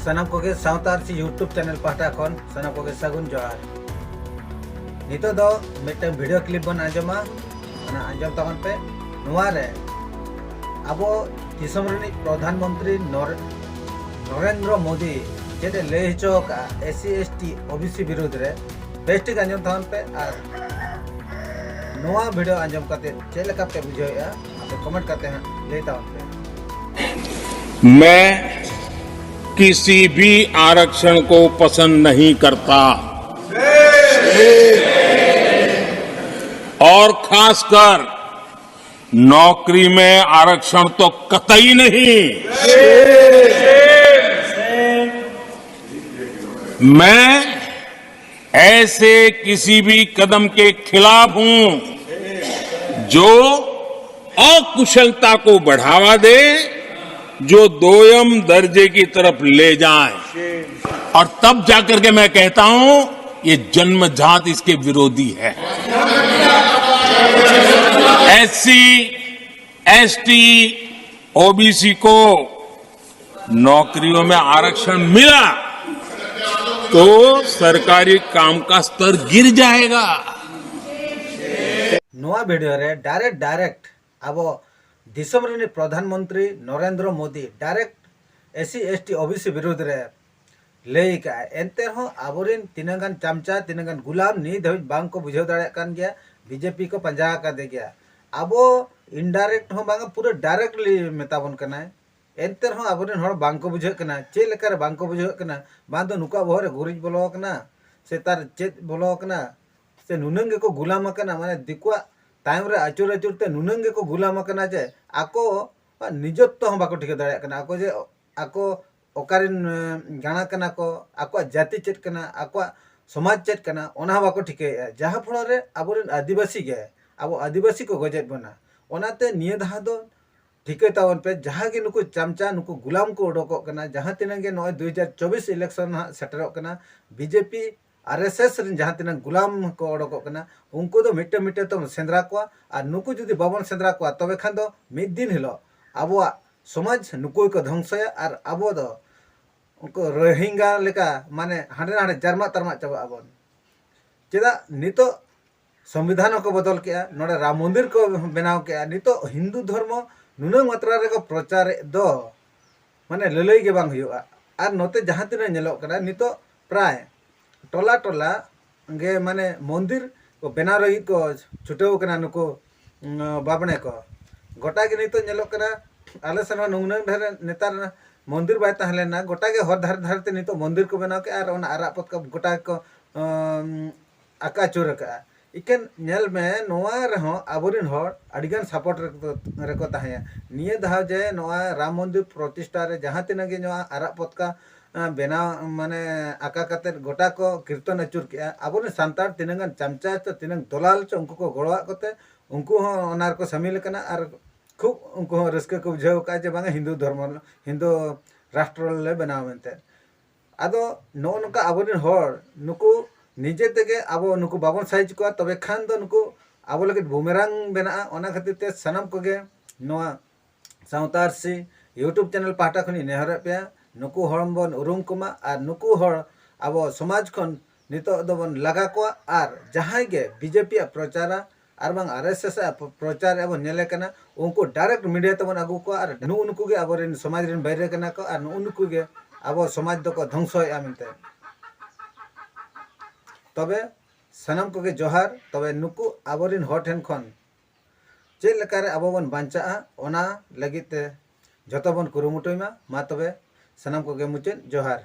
सनाम को सावतार सी YouTube channel पाटा खन सनाम को सगुन जोहार नितो दो मिट्टे वीडियो क्लिप बन आंजमा आंजम तमन पे नुआरे अबो दिसम रनी प्रधानमंत्री नरेंद्र मोदी जेते ले हिचोका एससी एसटी ओबीसी विरोध रे बेस्टिक आंजम तमन पे आर नुआ वीडियो आंजम करते चेलका पे बुझाया आप कमेंट करते हैं लेता हूं पे मैं किसी भी आरक्षण को पसंद नहीं करता और खासकर नौकरी में आरक्षण तो कतई नहीं। मैं ऐसे किसी भी कदम के खिलाफ हूं जो अकुशलता को बढ़ावा दे, जो दोयम दर्जे की तरफ ले जाए, और तब जाकर के मैं कहता हूं ये जन्मजात इसके विरोधी है। एससी एसटी ओबीसी को नौकरियों में आरक्षण मिला तो सरकारी काम का स्तर गिर जाएगा। नोआ वीडियो रे डायरेक्ट अब दिसम रे प्रधानमंत्री Narendra Modi direct SC ST OBC विरोध रे लेका एनते हो आबोरिन तिनगान चमचा तिनगान गुलाम नी धब बांग को बुझाव दाड़े कान गया बीजेपी को पंजा का दे गया आबो इनडायरेक्ट हो बांग पूरा डायरेक्टली मेताबन कना एनते हो आबोरिन हर बांग को बुझाव कना चे लेकर बांग को बुझाव कना बांग तो नुका भोरे गुरिज बोलो कना से तार चेत बोलो कना से नुनंग को गुलाम कना माने दिकुआ टाइम रे आचुर आचुरते नुनंग को गुलाम कना जे आको निजत्व हम बाको ठिका दाड़े कना आको जे आको ओकारिन गाना कना को आको जाति चेत कना आको समाज चेत कना ओना बाको ठिके जहां फल रे आबोरिन आदिवासी गे आबो आदिवासी को गजेत बना ओनाते निये दहा दो ठिके तावन पे जहां के नुकु चमचा नुकु गुलाम को ओडको कना जहां तिना गे 2024 इलेक्शन सेटरो कना बीजेपी आरएसएस रिन जहां तिना गुलाम को ओडको कना उनको तो मिट्टे मिट्टे तो सेंद्रा को और नुकु जुदी बाबन सेंद्रा को तबे खान दो मिद दिन हिलो आबोआ समाज नुकु को ध्वंसया और आबो दो उनको रोहिंगा लेका माने हांडे हांडे जरमा तरमा चाबा आबोन चेदा नितो संविधान को बदल के नोडे राम मंदिर को बनाव के नितो हिंदू धर्म नुना मात्रा रे को प्रचार दो माने ललई के बांग हुआ और नोते जहां तिना नेलोक कना नितो प्राय टोला टोला गे माने मंदिर को बनाव रही को छुटेव कना नुको बाबने को गोटा के नितो नेलोक कना आले सना नुंगन धर नेतार मंदिर बाय तहलेना गोटा के हर धार धारते नितो मंदिर को बनाव के और ओना आरा पत को गोटा को आका चोर का इकन नेल में नोआ रहो आबोरिन हर अडिगान सपोर्ट रेको ताहे निये धाव जे नोआ राम मंदिर प्रतिष्ठा रे जहां तिना गे नोआ आरा पत का बेना माने आका काते गोटा को कीर्तन अचुर के आबोरिन सांतार तिनगान चमचा तो तिनंग दलाल च उनको को गोड़वा कोते उनको हो ओनार को शामिल कना और खूब उनको रस्के को बुझाव का जे बांगा हिंदू धर्म हिंदू राष्ट्र ले बनाव मेनते आदो नो नका आबोरिन हर नुकु निजे तेगे आबो नुकु बाबन साइज को तबे खान दो नुकु आबो लगे बुमेरांग बेना ओना खातिर ते सनम कोगे नोआ सावतार सी यूट्यूब चैनल पाटा खनि नेहर पे नुकु हरम बन उरुम कुमा और नुकु हर आबो समाज खन नितो दबन लगा को और जहां गे बीजेपी प्रचारा और बांग आरएसएस प्रचार अब नेले कना उनको डायरेक्ट मीडिया तबन आगु को और नुनको गे आबोरिन समाज रिन बैरे कना को और नुनको गे आबो समाज दको ध्वंसय आमिनते तबे सनम को गे जोहार तबे नुकु आबोरिन हॉटेन खन चे लेकारे आबो बन बांचा ओना लगिते जतो बन कुरुमुटुमा मा तबे सनम को गे मुचेन जोहार।